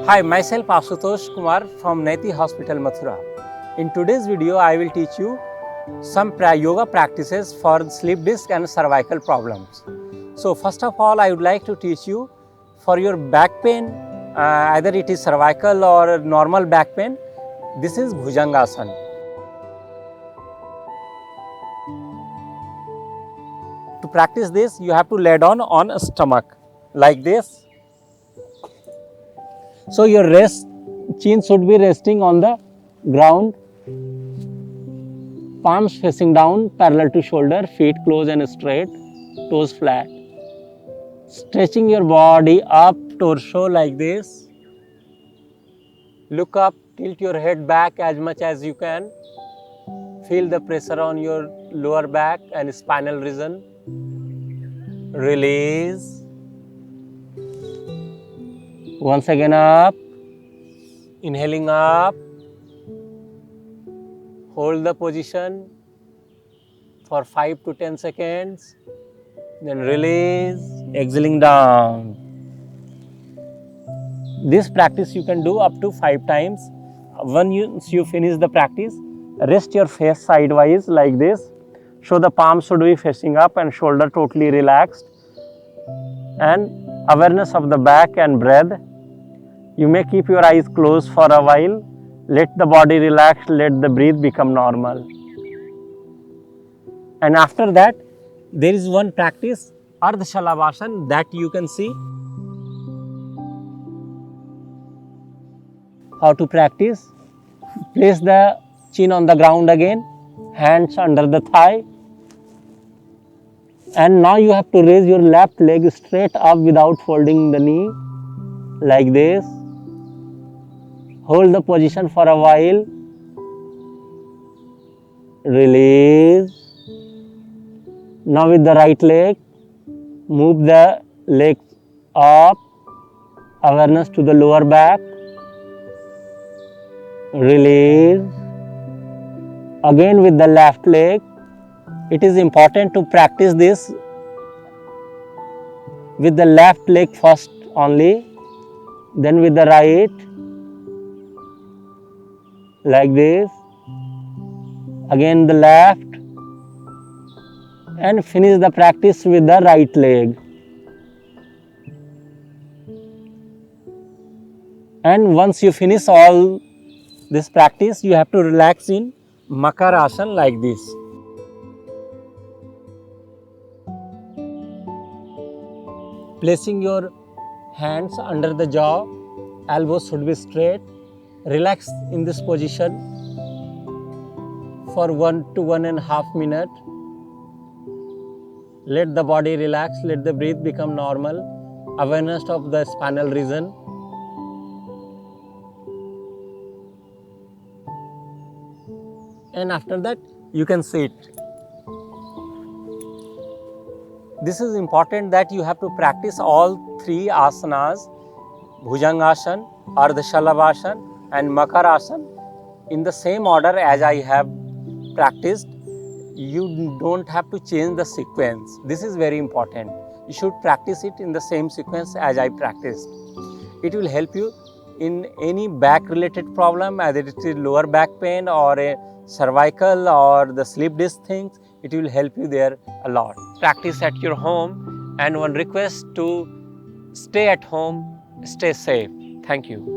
Hi, myself Ashutosh Kumar from Naiti Hospital, Mathura. In today's video, I will teach you some yoga practices for slip disc and cervical problems. So first of all, I would like to teach you for your back pain, either it is cervical or normal back pain, this is Bhujangasana. To practice this, you have to lay down on a stomach like this. So your chin should be resting on the ground, palms facing down parallel to shoulder, feet close and straight, toes flat. Stretching your body up, torso like this. Look up, tilt your head back as much as you can. Feel the pressure on your lower back and spinal region. Release. Once again up. Inhaling up. Hold the position for 5 to 10 seconds. Then release. Exhaling down. This practice you can do up to 5 times. Once you finish the practice, rest your face sideways like this. So the palms should be facing up and shoulder totally relaxed. And awareness of the back and breath. You may keep your eyes closed for a while. Let the body relax, let the breath become normal. And after that, there is one practice, Ardha Shalabhasana, that you can see. How to practice? Place the chin on the ground again, hands under the thigh. And now you have to raise your left leg straight up without folding the knee, like this. Hold the position for a while. Release. Now with the right leg, move the leg up. Awareness to the lower back. Release. Again with the left leg. It is important to practice this with the left leg first only, then with the right, like this. Again the left, and finish the practice with the right leg. And once you finish all this practice, you have to relax in Makarasana like this. Placing your hands under the jaw, elbows should be straight. Relax in this position for 1 to 1.5 minutes. Let the body relax, let the breath become normal. Awareness of the spinal region. And after that, you can sit. This is important that you have to practice all 3 asanas, Bhujangasana, Ardha Shalabhasana and Makarasana in the same order as I have practiced. You don't have to change the sequence. This is very important. You should practice it in the same sequence as I practiced. It will help you in any back related problem, either it is lower back pain or a cervical or the slip disc things. It will help you there a lot. Practice at your home, and one request to stay at home, stay safe. Thank you.